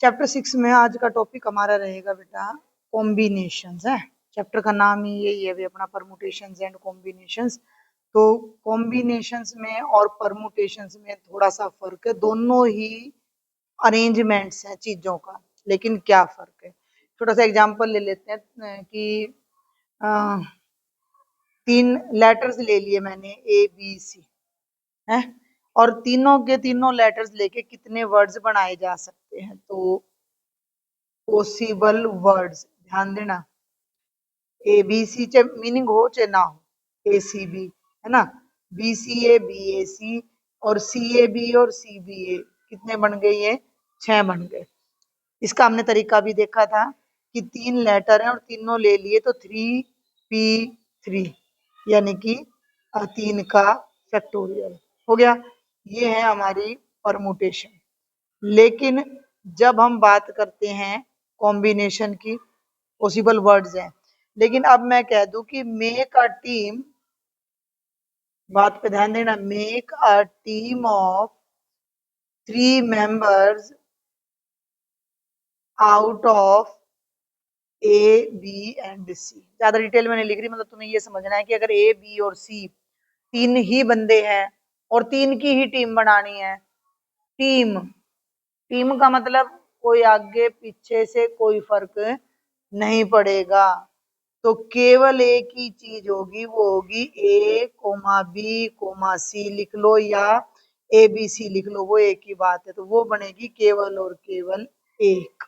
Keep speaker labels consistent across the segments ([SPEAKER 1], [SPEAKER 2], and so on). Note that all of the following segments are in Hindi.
[SPEAKER 1] चैप्टर 6 में आज का टॉपिक हमारा रहेगा बेटा कॉम्बिनेशंस है। चैप्टर का नाम ही यही है भी अपना, परमुटेशंस एंड कॉम्बिनेशंस। तो कॉम्बिनेशंस में और परमुटेशंस में थोड़ा सा फर्क है, दोनों ही अरेंजमेंट्स हैं चीजों का, लेकिन क्या फर्क है। छोटा सा एग्जांपल ले लेते हैं कि अ, 3 लेटर्स ले लिए मैंने ए बी सी है, और तीनों के तीनों लेटर्स लेके कितने वर्ड्स बनाए जा सकते हैं। तो पॉसिबल वर्ड्स ध्यान देना, ए बी सी चाहे मीनिंग हो चाहे ना हो, ए सी बी है ना, बी सी ए बी ए सी और सी ए बी और सी बी ए, कितने बन गए, ये 6 बन गए। इसका हमने तरीका भी देखा था कि 3 लेटर है और तीनों ले लिए तो 3p3, यानी कि 3 का फैक्टोरियल हो गया। ये है हमारी परमुटेशन। लेकिन जब हम बात करते हैं कॉम्बिनेशन की, पॉसिबल वर्ड्स हैं, लेकिन अब मैं कह दूं कि मेक अ टीम, बात पे ध्यान देना, make a team of 3 members out of A B and C. ज्यादा डिटेल में नहीं लिख रही, मतलब तुम्हें ये समझना है कि अगर ए बी और सी 3 ही बंदे हैं और 3 की ही टीम बनानी है। टीम, टीम का मतलब कोई आगे पीछे से कोई फर्क नहीं पड़ेगा, तो केवल एक ही चीज होगी, वो होगी ए कोमा बी कोमा सी लिख लो या ए बी सी लिख लो, वो एक ही बात है। तो वो बनेगी केवल और केवल एक,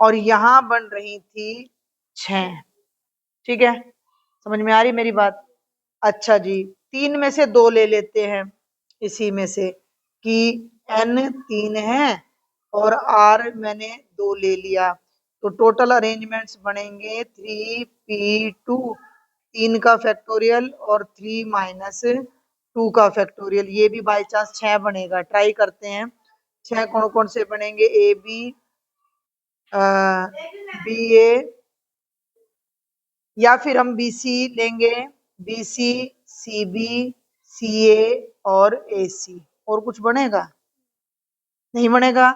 [SPEAKER 1] और यहां बन रही थी 6। ठीक है, समझ में आ रही मेरी बात। अच्छा जी, 3 में से 2 ले लेते हैं इसी में से कि n 3 है और r मैंने 2 ले लिया, तो टोटल अरेंजमेंट्स बनेंगे 3p2, 3 का फैक्टोरियल और 3 माइनस 2 का फैक्टोरियल। ये भी बाई चांस 6 बनेगा, ट्राई करते हैं। 6 कौन कौन से बनेंगे, ए बी बी ए, या फिर हम बी सी लेंगे, B C C B C ए और ए सी। और कुछ बनेगा, नहीं बनेगा।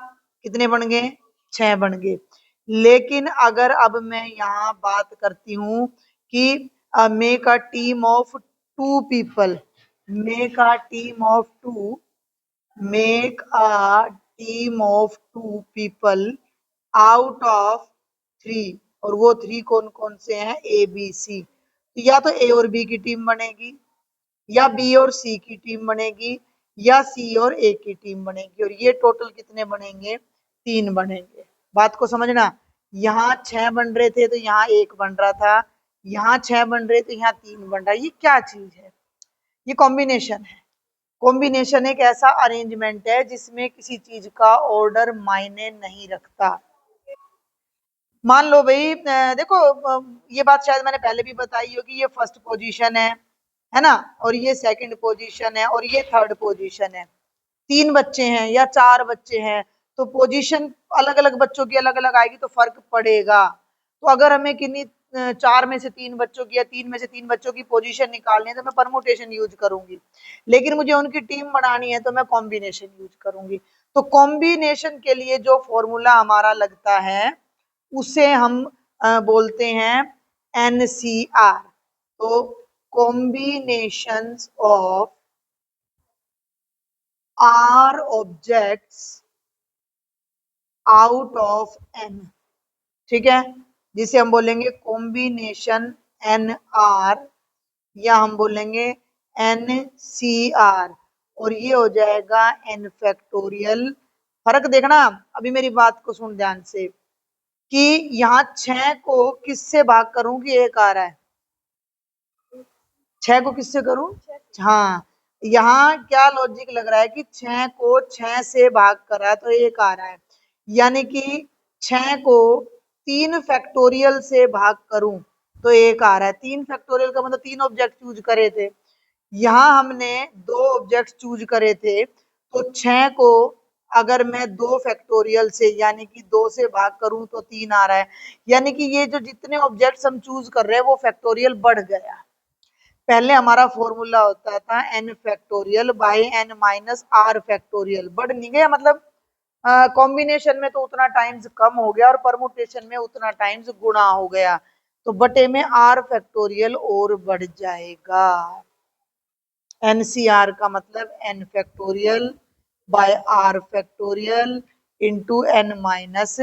[SPEAKER 1] कितने बन गए, 6 बन गए। लेकिन अगर अब मैं यहाँ बात करती हूँ कि make a team of 2 people, make a team of 2, make a team of 2 people out of 3, और वो 3 कौन कौन से हैं, ए बी सी। तो या तो ए और बी की टीम बनेगी, या बी और सी की टीम बनेगी, या सी और ए की टीम बनेगी, और ये टोटल कितने बनेंगे, 3 बनेंगे। बात को समझना, यहाँ 6 बन रहे थे तो यहाँ 1 बन रहा था, यहाँ 6 बन रहे तो यहाँ 3 बन रहा है। ये क्या चीज है, ये कॉम्बिनेशन है। कॉम्बिनेशन एक ऐसा अरेंजमेंट है जिसमें किसी चीज का ऑर्डर मायने नहीं रखता। मान लो भाई देखो, ये बात शायद मैंने पहले भी बताई होगी, ये फर्स्ट पोजीशन है ना, और ये सेकंड पोजीशन है और ये थर्ड पोजीशन है। 3 बच्चे हैं या 4 बच्चे हैं, तो पोजीशन अलग अलग बच्चों की अलग अलग आएगी तो फर्क पड़ेगा। तो अगर हमें किन्हीं 4 में से 3 बच्चों की या 3 में से 3 बच्चों की पोजीशन निकालनी है तो मैं परमुटेशन यूज करूंगी, लेकिन मुझे उनकी टीम बनानी है तो मैं कॉम्बिनेशन यूज करूंगी। तो कॉम्बिनेशन के लिए जो फॉर्मूला हमारा लगता है उसे हम बोलते हैं NCR। तो combinations of R objects out of n, ठीक है, जिसे हम बोलेंगे कॉम्बिनेशन NR, या हम बोलेंगे NCR, और ये हो जाएगा n फैक्टोरियल। फर्क देखना, अभी मेरी बात को सुन ध्यान से, कि यहाँ 6 को किससे भाग करूं कि 1 आ रहा है, 6 को किससे करूं, हाँ, यहाँ क्या लॉजिक लग रहा है कि 6 को 6 से भाग करा तो 1 आ रहा है, यानी कि 6 को 3 फैक्टोरियल से भाग करूं तो 1 आ रहा है। 3 फैक्टोरियल का मतलब 3 ऑब्जेक्ट चूज करे थे, यहाँ हमने 2 ऑब्जेक्ट चूज करे थे, तो 6 को अगर मैं 2 फैक्टोरियल से यानी कि 2 से भाग करूं तो 3 आ रहा है, यानी कि ये जो जितने ऑब्जेक्ट्स हम चूज कर रहे हैं वो फैक्टोरियल बढ़ गया। पहले हमारा फॉर्मूला होता था n factorial by n minus r factorial, बढ़ नहीं गया, मतलब कॉम्बिनेशन में तो उतना टाइम्स कम हो गया और परमुटेशन में उतना टाइम्स गुणा हो गया, तो बटे में आर फैक्टोरियल और बढ़ जाएगा। एनसीआर का मतलब N factorial by R factorial into N minus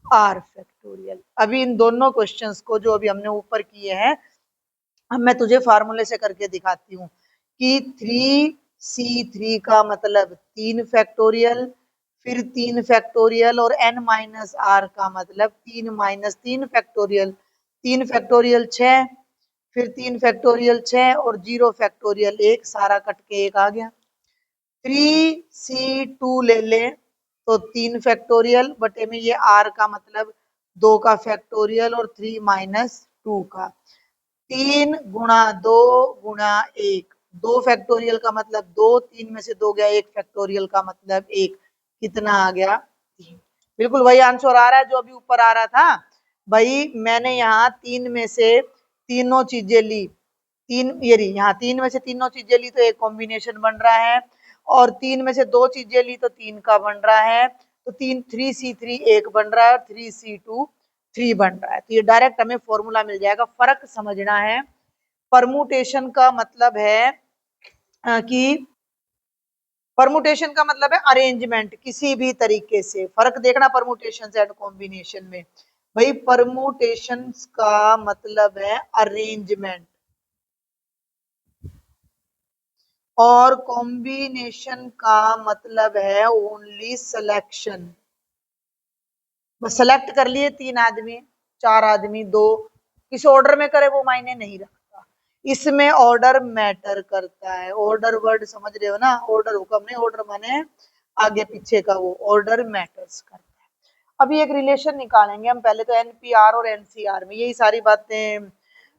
[SPEAKER 1] R factorial. अभी इन दोनों क्वेश्चंस को जो अभी हमने ऊपर किए हैं, अब मैं तुझे फार्मूले से करके दिखाती हूँ कि 3C3 का मतलब 3 फैक्टोरियल, फिर 3 फैक्टोरियल और n माइनस आर का मतलब 3 माइनस 3 फैक्टोरियल, 3 फैक्टोरियल 6, फिर 3 फैक्टोरियल 6 और 0 फैक्टोरियल 1, सारा कट के 1 आ गया। 3C2 ले ले तो 3 फैक्टोरियल बटे में ये r का मतलब 2 का फैक्टोरियल और 3 माइनस 2 का, 3 गुणा 2 गुणा 1, 2 फैक्टोरियल का मतलब 2, 3 में से 2 गया, 1 फैक्टोरियल का मतलब 1, कितना आ गया 3। बिल्कुल वही आंसर आ रहा है जो अभी ऊपर आ रहा था भाई। मैंने यहाँ 3 में से तीनों चीजें ली, तीन ये रही, यहाँ 3 में से तीनों चीजें ली तो एक कॉम्बिनेशन बन रहा है, और 3 में से 2 चीजें ली तो 3 का बन रहा है, तो 3C3 1 बन रहा है और 3C2 3 बन रहा है। तो ये डायरेक्ट हमें फॉर्मूला मिल जाएगा। फर्क समझना है, परमुटेशन का मतलब है कि परमुटेशन का मतलब है अरेंजमेंट किसी भी तरीके से। फर्क देखना परमुटेशन एंड कॉम्बिनेशन में, भाई परमुटेशन का मतलब है अरेंजमेंट और कॉम्बिनेशन का मतलब है ओनली सिलेक्शन। बस सेलेक्ट कर लिए 3 आदमी, 4 आदमी, 2, किस ऑर्डर में करे वो मायने नहीं रखता, इसमें ऑर्डर मैटर करता है। ऑर्डर वर्ड समझ रहे हो ना, ऑर्डर हुक्म नहीं, ऑर्डर माने आगे पीछे का, वो ऑर्डर मैटर्स करता है। अभी एक रिलेशन निकालेंगे हम, पहले तो एनपीआर और एनसीआर में यही सारी बातें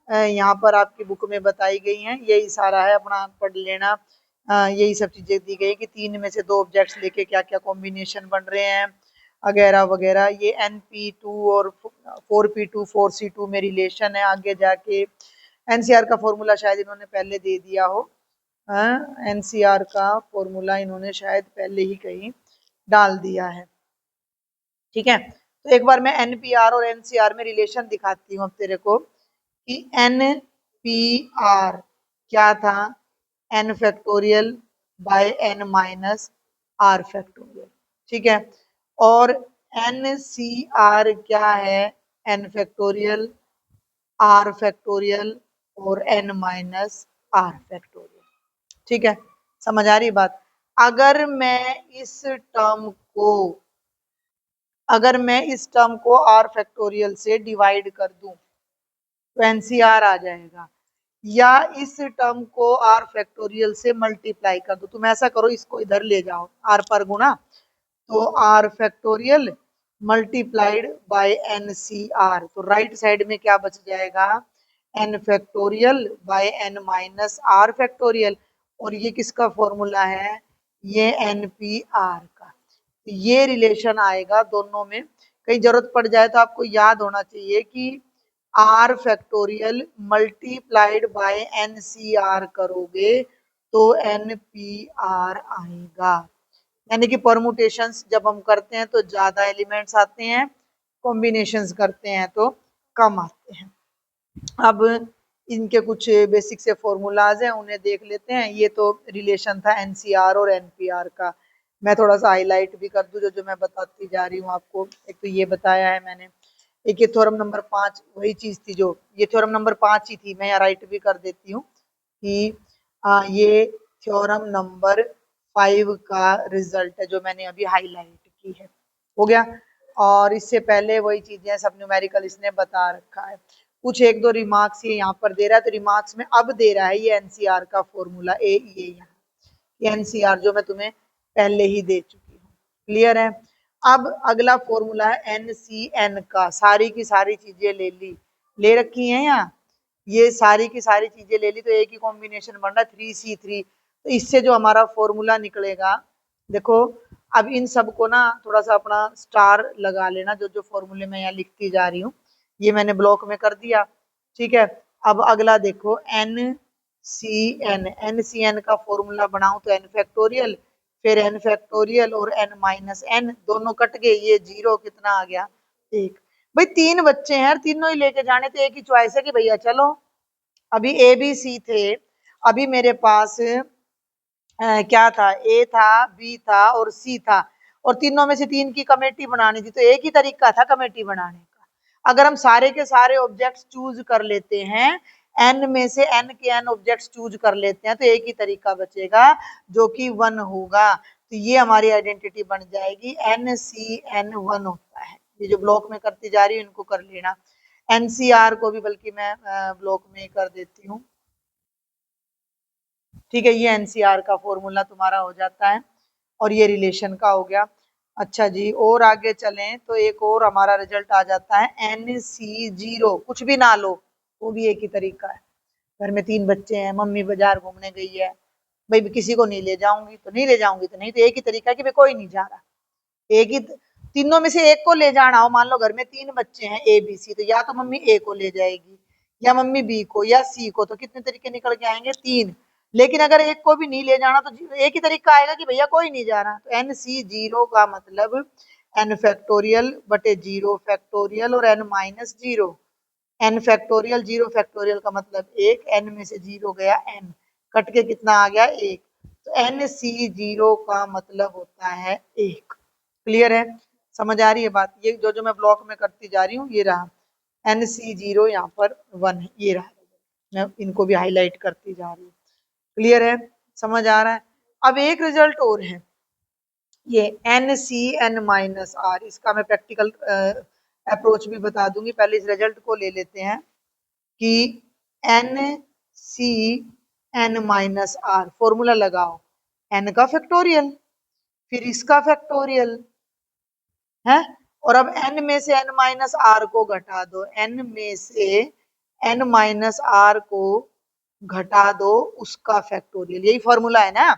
[SPEAKER 1] यहाँ पर आपकी बुक में बताई गई हैं, यही सारा है, अपना पढ़ लेना। यही सब चीजें दी गई कि 3 में से 2 ऑब्जेक्ट्स लेके क्या क्या कॉम्बिनेशन बन रहे हैं वगैरह वगैरह। ये NP2 और 4P2 4C2 में रिलेशन है। आगे जाके एनसीआर का फॉर्मूला शायद इन्होंने पहले दे दिया हो, एनसीआर का फॉर्मूला इन्होंने शायद पहले ही कहीं डाल दिया है। ठीक है, तो एक बार मैं एनपीआर और एनसीआर में रिलेशन दिखाती हूँ अब तेरे को कि एनपीआर क्या था, N factorial by N minus R factorial. ठीक है, और एनसीआर क्या है, एन फैक्टोरियल आर फैक्टोरियल और एन माइनस आर फैक्टोरियल। ठीक है, समझ आ रही बात। अगर मैं इस टर्म को अगर मैं इस टर्म को आर फैक्टोरियल से डिवाइड कर दूं तो एनसीआर आ जाएगा, या इस टर्म को आर फैक्टोरियल से मल्टीप्लाई कर दो। तुम ऐसा करो, इसको इधर ले जाओ, आर पर गुणा, तो R factorial multiplied by N C R, तो राइट साइड में क्या बच जाएगा, N factorial by N minus R factorial, और ये किसका फॉर्मूला है, ये एन पी आर का। ये रिलेशन आएगा दोनों में। कहीं जरूरत पड़ जाए तो आपको याद होना चाहिए कि R factorial multiplied by N C R करोगे तो एन पी आर आएगा। यानी कि परमुटेशंस जब हम करते हैं तो ज्यादा एलिमेंट्स आते हैं, कॉम्बिनेशंस करते हैं तो कम आते हैं। अब इनके कुछ बेसिक से फॉर्मूलाज हैं, उन्हें देख लेते हैं। ये तो रिलेशन था एनसीआर और एनपीआर का, मैं थोड़ा सा हाईलाइट भी कर दूं जो जो मैं बताती जा रही हूँ आपको। एक तो ये बताया है मैंने, एक ये थ्योरम नंबर 5 वही चीज थी, जो ये थ्योरम नंबर 5 ही थी, मैं यहाँ राइट भी कर देती हूँ कि ये थ्योरम नंबर 5 का रिजल्ट है जो मैंने अभी हाईलाइट की है। हो गया, और इससे पहले वही चीजें सब न्यूमेरिकल इसने बता रखा है। कुछ एक दो रिमार्क्स ये यहाँ पर दे रहा है, तो रिमार्क्स में अब दे रहा है ये एनसीआर का फॉर्मूला, ये यहाँ एनसीआर जो मैं तुम्हें पहले ही दे चुकी हूँ। क्लियर है। अब अगला फॉर्मूला है एनसीएन का, सारी की सारी चीजें ले रखी हैं यहाँ, ये सारी की सारी चीजें ले ली तो एक ही कॉम्बिनेशन बन रहा है 3C3। तो इससे जो हमारा फॉर्मूला निकलेगा, देखो अब इन सबको ना थोड़ा सा अपना स्टार लगा लेना, जो जो फॉर्मूले मैं यहाँ लिखती जा रही हूँ ये मैंने ब्लॉक में कर दिया। ठीक है, अब अगला देखो एन सी एन का फॉर्मूला बनाऊं तो एन फैक्टोरियल, फिर n फैक्टोरियल और n माइनस n, दोनों कट गए, ये 0, कितना आ गया 1। भाई 3 बच्चे हैं, तीनों ही लेके जाने, तो एक ही चॉइस है कि भैया चलो। अभी ए बी सी थे, अभी मेरे पास क्या था, ए था, बी था और सी था, और तीनों में से 3 की कमेटी बनानी थी, तो एक ही तरीका था कमेटी बनाने का। अगर हम सारे के सारे ऑब्जेक्ट्स चूज कर लेते हैं, n में से n के n ऑब्जेक्ट्स चूज कर लेते हैं, तो एक ही तरीका बचेगा जो कि 1 होगा। तो ये हमारी आइडेंटिटी बन जाएगी, NCN1 होता है। ये जो ब्लॉक में करती जा रही हूँ इनको कर लेना। NCR को भी बल्कि मैं ब्लॉक में कर देती हूँ, ठीक है। ये एनसीआर का फॉर्मूला तुम्हारा हो जाता है, और ये रिलेशन का हो गया। अच्छा जी, और आगे चलें तो एक और हमारा रिजल्ट आ जाता है NC0, कुछ भी ना लो, वो भी एक ही तरीका है। घर में 3 बच्चे हैं, मम्मी बाजार घूमने गई है, भाई किसी को नहीं ले जाऊंगी तो नहीं ले जाऊंगी, तो नहीं, तो एक ही तरीका है कि भाई कोई नहीं जा रहा, एक ही, तीनों में से एक को ले जाना हो। मान लो घर में 3 बच्चे हैं ए बी सी, तो या तो मम्मी ए को ले जाएगी, या मम्मी बी को, या सी को, तो कितने तरीके निकल के आएंगे 3। लेकिन अगर एक को भी नहीं ले जाना तो एक ही तरीका आएगा कि भैया कोई नहीं जा रहा। तो NC0 का मतलब n फैक्टोरियल बटे 0 फैक्टोरियल और n minus 0, n factorial 0 factorial का मतलब 1, n में से 0 गया n, कट के कितना आ गया 1, तो NC0 का मतलब होता है 1। क्लियर है, समझ आ रही है बात। ये जो जो मैं ब्लॉक में करती जा रही हूँ, ये रहा NC0 यहाँ पर 1 है, ये रहा, मैं इनको भी हाईलाइट करती जा रही हूँ। क्लियर है, समझ आ रहा है। अब एक रिजल्ट और है, ये NCN माइनस R, इसका मैं प्रैक्टिकल अप्रोच भी बता दूंगी। पहले इस रिजल्ट को ले लेते हैं कि NCN माइनस R, फॉर्मूला लगाओ, n का फैक्टोरियल, फिर इसका फैक्टोरियल है, और अब n में से n माइनस आर को घटा दो, n में से n माइनस आर को घटा दो, उसका फैक्टोरियल, यही फॉर्मूला है ना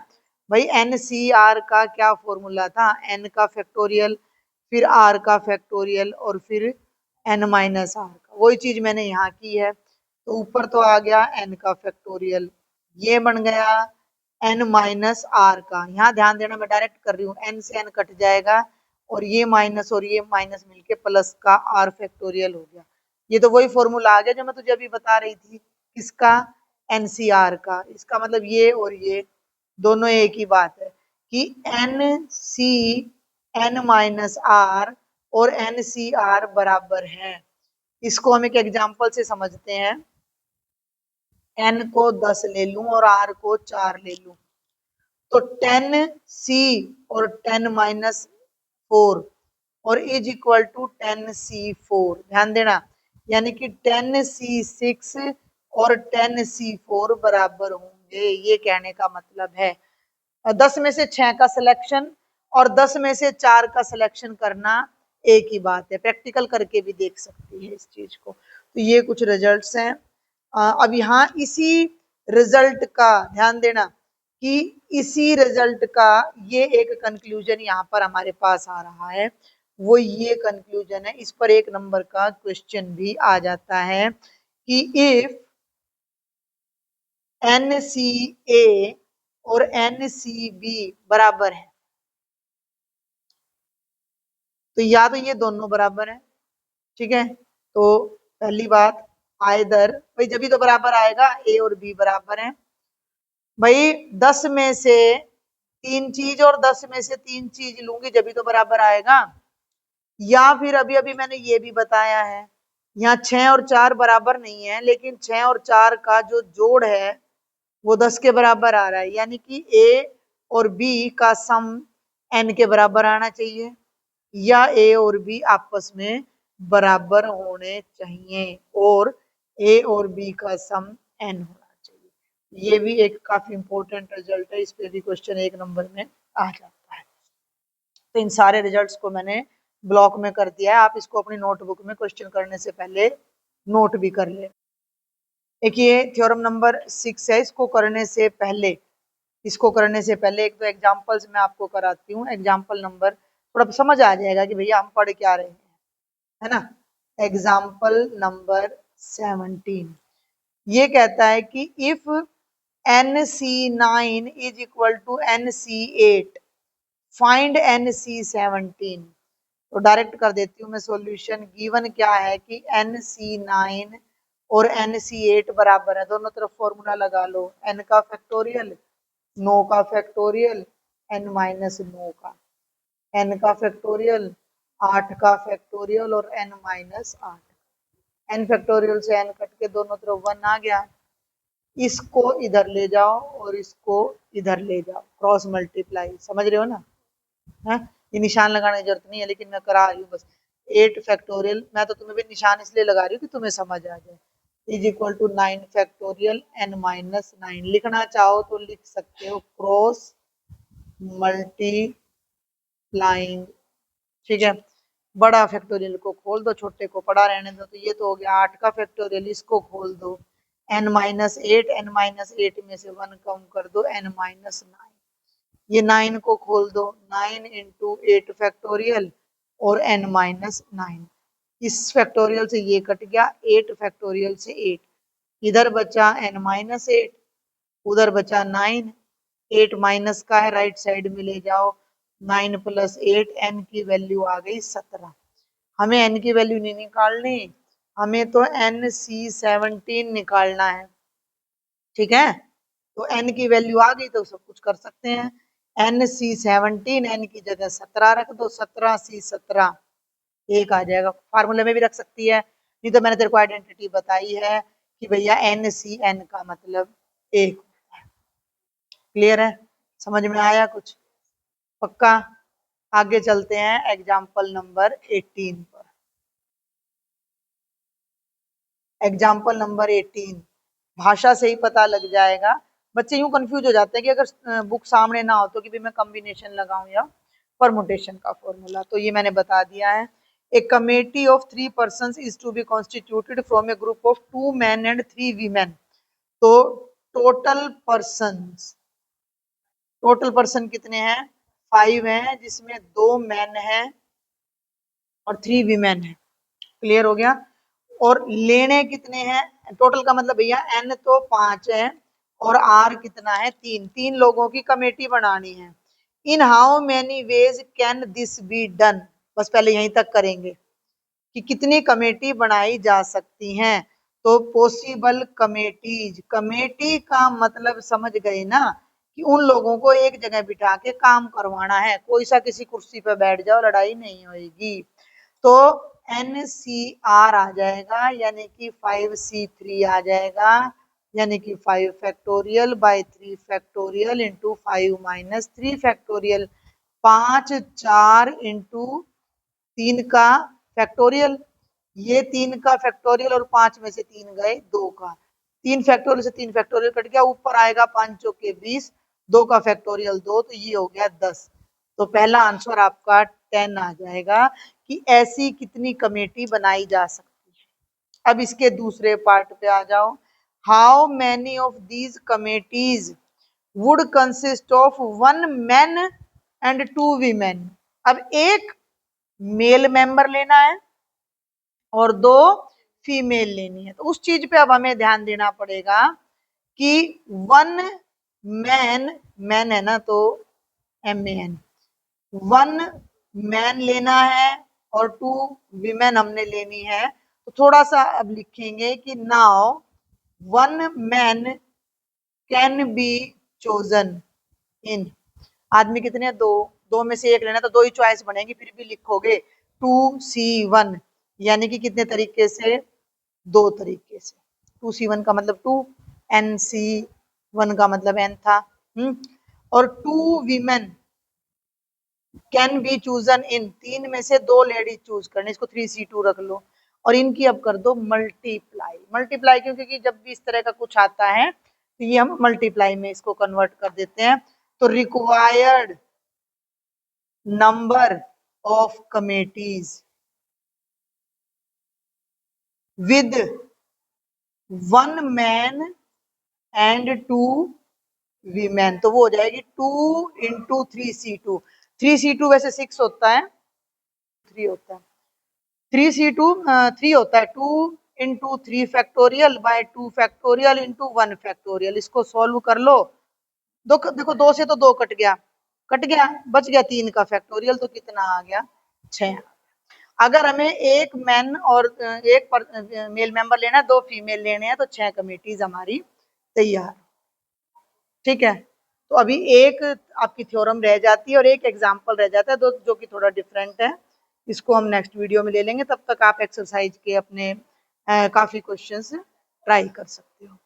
[SPEAKER 1] भाई। NCR का क्या फॉर्मूला था, n का फैक्टोरियल, फिर r का फैक्टोरियल, और फिर n माइनस आर का, वही चीज मैंने यहाँ की है। तो ऊपर तो आ गया n का फैक्टोरियल, ये बन गया n माइनस आर का, यहाँ ध्यान देना मैं डायरेक्ट कर रही हूँ, n से n कट जाएगा, और ये माइनस मिलके प्लस का आर फैक्टोरियल हो गया। ये तो वही फॉर्मूला आ गया जो मैं तुझे अभी बता रही थी, किसका, NCR का। इसका मतलब ये और ये दोनों एक ही बात है कि NCN माइनस आर और NCR बराबर है। इसको हम एक एग्जाम्पल से समझते हैं, n को 10 ले लूं और r को 4 ले लूं, तो 10C और 10 माइनस 4 और इज इक्वल टू 10C4, ध्यान देना, यानी कि 10C6 और 10C4 बराबर होंगे, ये कहने का मतलब है। 10 में से 6 का सिलेक्शन और 10 में से 4 का सिलेक्शन करना एक ही बात है, प्रैक्टिकल करके भी देख सकती है इस चीज को। तो ये कुछ रिजल्ट्स हैं। अब यहाँ इसी रिजल्ट का ध्यान देना कि इसी रिजल्ट का ये एक कंक्लूजन यहाँ पर हमारे पास आ रहा है, वो ये कंक्लूजन है, इस पर 1 नंबर का क्वेश्चन भी आ जाता है कि इफ NCA और NCB बराबर है, तो या तो ये दोनों बराबर है, ठीक है। तो पहली बात, आइदर, भाई जब भी तो बराबर आएगा, A और B बराबर है, भाई 10 में से 3 चीज और 10 में से 3 चीज लूंगी जब भी तो बराबर आएगा, या फिर अभी अभी मैंने ये भी बताया है, यहाँ 6 और 4 बराबर नहीं है, लेकिन 6 और 4 का जो जोड़ है वो 10 के बराबर आ रहा है, यानी कि A और B का सम n के बराबर आना चाहिए, या A और B आपस में बराबर होने चाहिए, और A और B का सम n होना चाहिए। ये भी एक काफी इंपॉर्टेंट रिजल्ट है, इस पे भी क्वेश्चन 1 नंबर में आ जाता है। तो इन सारे रिजल्ट्स को मैंने ब्लॉक में कर दिया है, आप इसको अपनी नोटबुक में क्वेश्चन करने से पहले नोट भी कर ले। एक ये थ्योरम नंबर 6 है, इसको करने से पहले एक तो एग्जांपल्स मैं आपको कराती हूँ, एग्जांपल नंबर, थोड़ा समझ आ जाएगा कि भैया हम पढ़ क्या रहे हैं, है ना। एग्जांपल नंबर 17 ये कहता है कि if NC9 is equal to NC8, find NC17। तो डायरेक्ट कर देती हूँ मैं सॉल्यूशन। गिवन क्या है कि NC9 और NC8 बराबर है, दोनों तरफ फॉर्मूला लगा लो। n का फैक्टोरियल, 9 का फैक्टोरियल, n माइनस 9 का, n का फैक्टोरियल, 8 का फैक्टोरियल और n माइनस 8। n फैक्टोरियल से n कट के दोनों तरफ 1 आ गया। इसको इधर ले जाओ और इसको इधर ले जाओ, क्रॉस मल्टीप्लाई। समझ रहे हो ना? है, ये निशान लगाने की जरूरत नहीं है, लेकिन मैं करा रही हूँ बस। 8 फैक्टोरियल, मैं तो तुम्हें भी निशान इसलिए लगा रही हूँ कि तुम्हें समझ आ जाए, is equal to 9 factorial n minus 9। लिखना चाहो तो लिख सकते हो, क्रॉस मल्टीप्लाइंग। ठीक है, बड़ा फैक्टोरियल को खोल दो, छोटे को पड़ा रहने दो। तो ये तो हो गया 8 का फैक्टोरियल, इसको खोल दो n माइनस 8, n माइनस 8 में से 1 कम कर दो, n माइनस 9। ये 9 को खोल दो, 9 इंटू 8 फैक्टोरियल और n माइनस 9। इस फैक्टोरियल से ये कट गया, 8 फैक्टोरियल से 8, इधर बचा n माइनस 8, उधर बचा 9। 8 माइनस का है, राइट साइड में ले जाओ, 9 प्लस 8, n की वैल्यू आ गई 17। हमें n की वैल्यू नहीं निकालनी, हमें तो NC17 निकालना है। ठीक है, तो n की वैल्यू आ गई तो सब कुछ कर सकते हैं। NC17, n की जगह 17 रख दो, 17C17 1 आ जाएगा। फार्मूले में भी रख सकती है, नहीं तो मैंने तेरे को आइडेंटिटी बताई है कि भैया NCN का मतलब 1। क्लियर है? समझ में आया कुछ? पक्का? आगे चलते हैं एग्जाम्पल नंबर 18 पर। एग्जाम्पल नंबर 18 भाषा से ही पता लग जाएगा। बच्चे यूं कंफ्यूज हो जाते हैं कि अगर बुक सामने ना हो तो कि भी मैं कॉम्बिनेशन लगाऊं या परमुटेशन का फॉर्मूला। तो ये मैंने बता दिया है। A committee of 3 persons is to be constituted from a group of 2 men and 3 women। तो टोटल पर्सन कितने हैं? 5 हैं, जिसमें 2 men हैं और 3 women हैं। क्लियर हो गया? और लेने कितने हैं? टोटल का मतलब भैया n तो 5 है और r कितना है? 3। 3 लोगों की कमेटी बनानी है। In how many ways can this be done? बस पहले यहीं तक करेंगे कि कितनी कमेटी बनाई जा सकती हैं। तो पॉसिबल कमेटीज, कमेटी का मतलब समझ गए ना कि उन लोगों को एक जगह बिठा के काम करवाना है। कोई सा किसी कुर्सी पे बैठ जाओ, लड़ाई नहीं होगी। तो NCR आ जाएगा, यानी कि 5C3 आ जाएगा, यानी कि 5 factorial by 3 factorial into 5 minus 3 factorial. 5 4 into 3 का फैक्टोरियल, ये 3 का फैक्टोरियल और 5 में से 3 गए 2 का। 3 फैक्टोरियल से 3 फैक्टोरियल कट गया, ऊपर आएगा 5 चौके 20, 2 का फैक्टोरियल 2, तो ये हो गया 10। तो पहला आंसर आपका 10 आ जाएगा कि ऐसी कितनी कमेटी बनाई जा सकती है। अब इसके दूसरे पार्ट पे आ जाओ। How many of these committees would consist of 1 man and 2 women. अब एक मेल मेंबर लेना है और 2 फीमेल लेनी है। तो उस चीज पे अब हमें ध्यान देना पड़ेगा कि 1 मैन है ना, तो MAN 1 मैन लेना है और 2 वीमेन हमने लेनी है। तो थोड़ा सा अब लिखेंगे कि now 1 man can be chosen in. आदमी कितने? 2। 2 में से एक लेना, तो 2 ही चॉइस बनेगी, फिर भी लिखोगे 2C1, यानी कि कितने तरीके से? 2 तरीके से। 2C1 का मतलब 2, NC1 का मतलब n था। और 2 वीमेन कैन बी चूजन इन, 3 में से 2 लेडीज चूज करने, इसको 3C2 रख लो। और इनकी अब कर दो मल्टीप्लाई। मल्टीप्लाई क्यों? क्योंकि जब भी इस तरह का कुछ आता है तो ये हम मल्टीप्लाई में इसको कन्वर्ट कर देते हैं। तो required number of committees with 1 man and 2 women, तो वो हो जाएगी 2 इंटू 3C2। 3C2 वैसे 6 होता है, 3 होता है, 3C2 3 होता है। 2 into 3 factorial by 2 factorial into 1 factorial. इसको सॉल्व कर लो। देखो 2 से तो 2 कट गया, कट गया, बच गया 3 का फैक्टोरियल, तो कितना आ गया 6। अगर हमें एक मैन और एक मेल मेंबर लेना है, 2 फीमेल लेने हैं, तो 6 कमिटीज हमारी तैयार। ठीक है, तो अभी एक आपकी थ्योरम रह जाती है और एक एग्जाम्पल रह जाता है, जो कि थोड़ा डिफरेंट है। इसको हम नेक्स्ट वीडियो में ले लेंगे। तब तक आप एक्सरसाइज के अपने काफी क्वेश्चंस ट्राई कर सकते हो।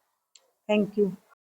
[SPEAKER 1] Thank you.